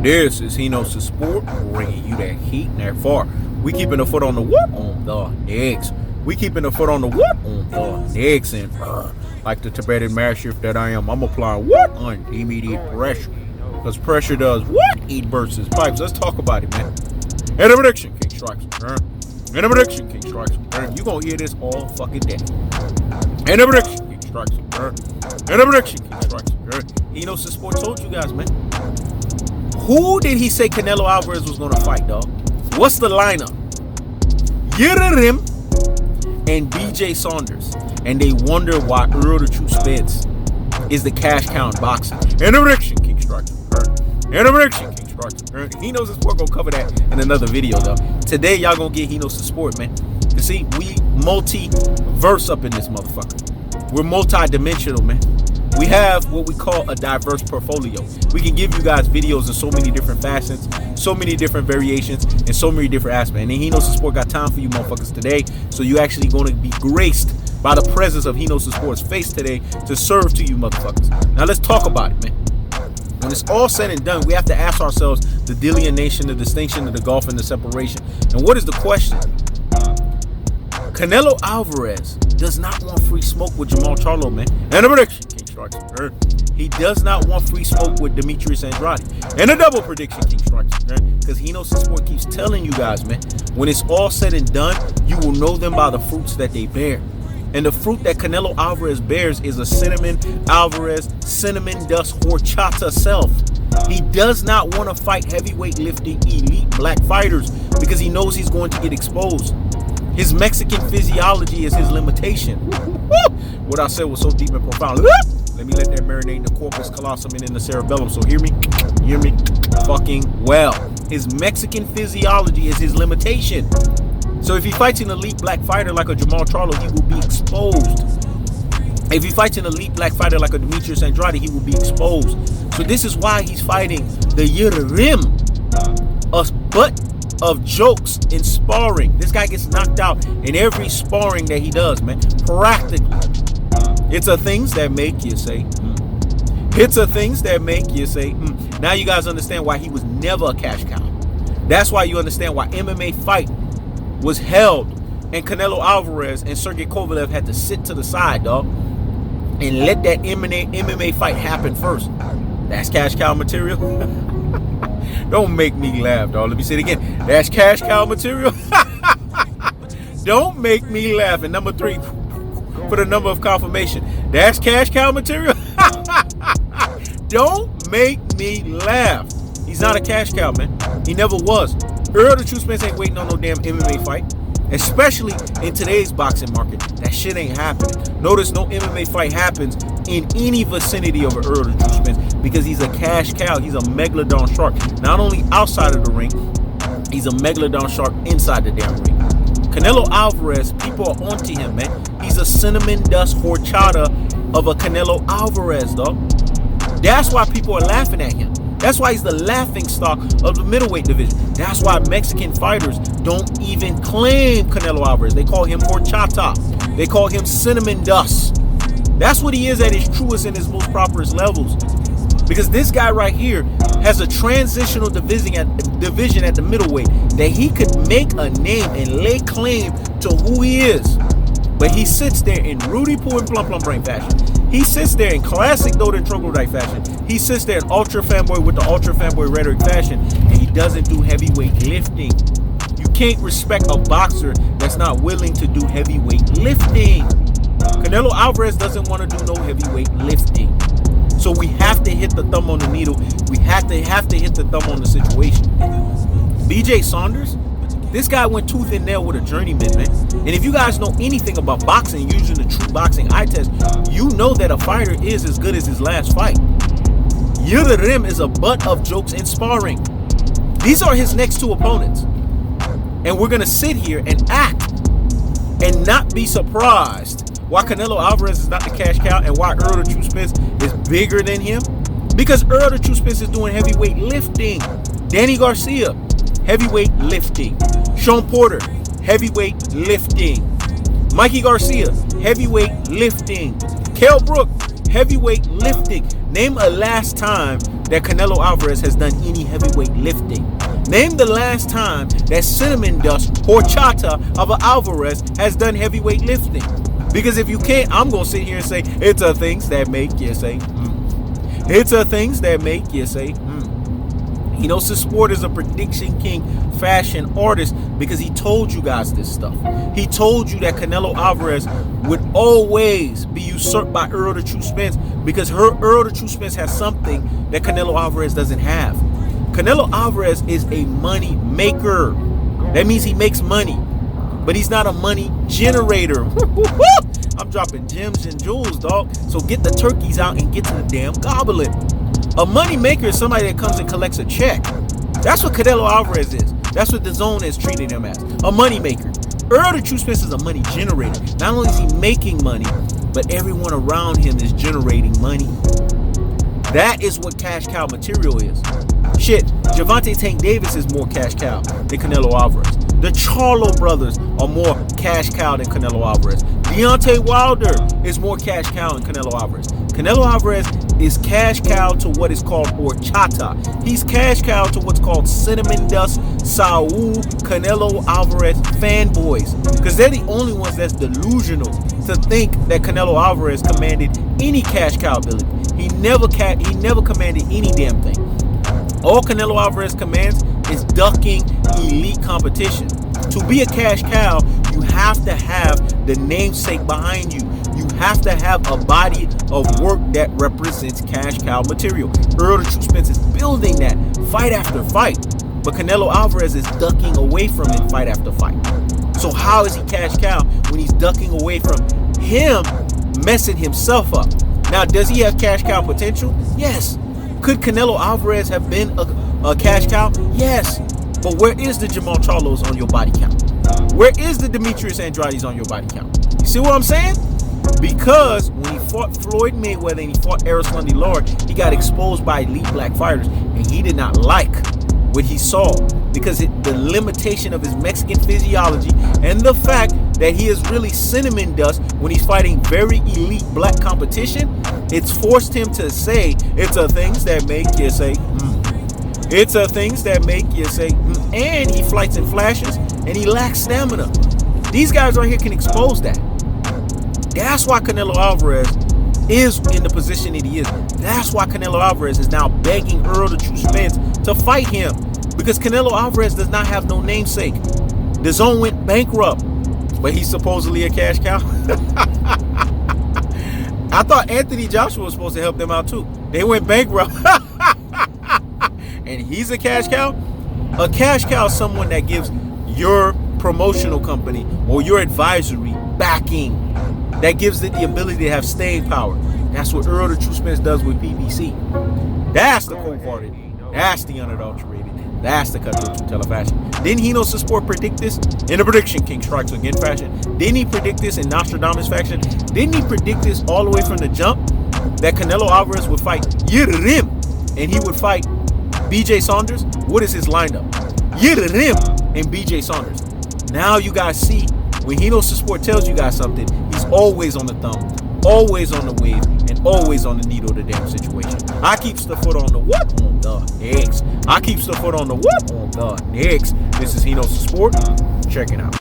This is Hkhs Sport, bringing you that heat and that far. We keeping the foot on the what? On the necks. We keeping the foot on the what? On the necks. And like the Tibetan mastiff that I am, I'm applying what? On immediate pressure. Because pressure does what? Eat versus pipes. Let's talk about it, man. And a prediction, King strikes. And a prediction, King strikes. You gonna hear this all fucking day. And a prediction, King strikes. And a prediction, King strikes. Hkhs Sport told you guys, man. Who did he say Canelo Alvarez was going to fight, dog? What's the lineup? Yildirim and BJ Saunders. And they wonder why Earl the True Spence is the cash cow in boxing. And a prediction, King strikes. And a prediction, King strikes. Hkhs Sport going to cover that in another video, though. Today, y'all going to get Hkhs Sport, man. You see, we multi-verse up in this motherfucker. We're multi-dimensional, man. We have what we call a diverse portfolio. We can give you guys videos in so many different facets, so many different variations, and so many different aspects. And Hkhs Sport got time for you motherfuckers today. So you actually going to be graced by the presence of Hkhs Sport's face today to serve to you motherfuckers. Now let's talk about it, man. When it's all said and done, we have to ask ourselves the delineation, the distinction of the gulf, and the separation. And what is the question? Canelo Alvarez does not want free smoke with Jamal Charlo, man. And a prediction. He does not want free smoke with Demetrius Andrade. And a double prediction, King Strikes. Because Hkhs Sport keeps telling you guys, man, when it's all said and done, you will know them by the fruits that they bear. And the fruit that Canelo Alvarez bears is a cinnamon dust horchata self. He does not want to fight heavyweight lifting elite black fighters because he knows he's going to get exposed. His Mexican physiology is his limitation. What I said was so deep and profound. Let me let that marinate in the corpus callosum and in the cerebellum. So hear me fucking well. His Mexican physiology is his limitation. So if he fights an elite black fighter like a Jamal Charlo, he will be exposed. If he fights an elite black fighter like a Demetrius Andrade, he will be exposed. So this is why he's fighting the Yildirim, a butt of jokes in sparring. This guy gets knocked out in every sparring that he does, man. Practically. It's a things that make you say, It's a things that make you say, Now you guys understand why he was never a cash cow. That's why you understand why MMA fight was held and Canelo Alvarez and Sergey Kovalev had to sit to the side, dog, and let that MMA fight happen first. That's cash cow material. Don't make me laugh, dog. Let me say it again. That's cash cow material. Don't make me laugh. And number 3, for the number of confirmation, that's cash cow material. Don't make me laugh. He's not a cash cow, man. He never was. Earl the True Spence ain't waiting on no damn MMA fight. Especially in today's boxing market. That shit ain't happening. Notice no MMA fight happens in any vicinity of Earl the True Spence because he's a cash cow. He's a megalodon shark. Not only outside of the ring, he's a megalodon shark inside the damn ring. Canelo Alvarez, people are onto him, man. He's a cinnamon dust horchata of a Canelo Alvarez, dog. That's why people are laughing at him. That's why he's the laughing stock of the middleweight division. That's why Mexican fighters don't even claim Canelo Alvarez. They call him horchata. They call him cinnamon dust. That's what he is at his truest and his most properest levels. Because this guy right here has a transitional division at the middleweight that he could make a name and lay claim to who he is. But he sits there in Rudy Poo and Plum Plum Brain fashion. He sits there in classic Doden Troglodyte fashion. He sits there in ultra fanboy with the ultra fanboy rhetoric fashion. And he doesn't do heavyweight lifting. You can't respect a boxer that's not willing to do heavyweight lifting. Canelo Alvarez doesn't want to do no heavyweight lifting. So we have to hit the thumb on the needle. We have to hit the thumb on the situation. BJ Saunders, this guy went tooth and nail with a journeyman, man. And if you guys know anything about boxing, using the true boxing eye test, you know that a fighter is as good as his last fight. Yildirim is a butt of jokes in sparring. These are his next 2 opponents. And we're going to sit here and act and not be surprised why Canelo Alvarez is not the cash cow and why Earl the True Spence is bigger than him. Because Earl the True Spence is doing heavyweight lifting. Danny Garcia, heavyweight lifting. Sean Porter, heavyweight lifting. Mikey Garcia, heavyweight lifting. Kell Brook, heavyweight lifting. Name a last time that Canelo Alvarez has done any heavyweight lifting. Name the last time that Cinnamon Dust Horchata of Alvarez has done heavyweight lifting. Because if you can't, I'm going to sit here and say, it's the things that make you say, It's the things that make you say, Hkhs Sport is a prediction king fashion artist because he told you guys this stuff. He told you that Canelo Alvarez would always be usurped by Earl the True Spence because Earl the True Spence has something that Canelo Alvarez doesn't have. Canelo Alvarez is a money maker. That means he makes money, but he's not a money generator. I'm dropping gems and jewels, dog. So get the turkeys out and get to the damn goblet. A money maker is somebody that comes and collects a check. That's what Canelo Alvarez is. That's what the zone is treating him as. A money maker. Earl the True Spence is a money generator. Not only is he making money, but everyone around him is generating money. That is what cash cow material is. Shit, Gervonta Tank Davis is more cash cow than Canelo Alvarez. The Charlo brothers are more cash cow than Canelo Alvarez. Deontay Wilder is more cash cow than Canelo Alvarez. Canelo Alvarez is cash cow to what is called horchata. He's cash cow to what's called cinnamon dust, Saul Canelo Alvarez fanboys. Because they're the only ones that's delusional to think that Canelo Alvarez commanded any cash cow ability. He never commanded any damn thing. All Canelo Alvarez commands is ducking elite competition. To be a cash cow, you have to have the namesake behind you. You have to have a body of work that represents cash cow material. Earl the True Spence is building that fight after fight. But Canelo Alvarez is ducking away from it fight after fight. So how is he cash cow when he's ducking away from him messing himself up? Now, does he have cash cow potential? Yes. Could Canelo Alvarez have been a cash cow? Yes. But where is the Jamal Charlos on your body count? Where is the Demetrius Andrades on your body count? You see what I'm saying? Because when he fought Floyd Mayweather and he fought Erislandy Lord, he got exposed by elite black fighters, and he did not like what he saw because the limitation of his Mexican physiology and the fact that he is really cinnamon dust when he's fighting very elite black competition, it's forced him to say, it's the things that make you say, It's the things that make you say, And he flights and flashes, and he lacks stamina. These guys right here can expose that. That's why Canelo Alvarez is in the position that he is. That's why Canelo Alvarez is now begging Earl the True Spence to fight him. Because Canelo Alvarez does not have no namesake. The zone went bankrupt. But he's supposedly a cash cow. I thought Anthony Joshua was supposed to help them out too. They went bankrupt. And he's a cash cow? A cash cow is someone that gives your promotional company or your advisory backing. That gives it the ability to have staying power. That's what Earl the True Spence does with PBC. That's the cold-hearted. That's the unadulterated. That's the cutthroat true teller fashion. Didn't Hkhs Sport predict this in the Prediction King Strikes Again fashion? Didn't he predict this in Nostradamus fashion? Didn't he predict this all the way from the jump? That Canelo Alvarez would fight Yildirim and he would fight BJ Saunders? What is his lineup? Yildirim and BJ Saunders. Now you guys see, when Hkhs Sport tells you guys something, he's always on the thumb, always on the wave, and always on the needle of the damn situation. I keeps the foot on the what? On the Hkhs. I keeps the foot on the what? On the Hkhs. This is Hkhs Sport. Check it out.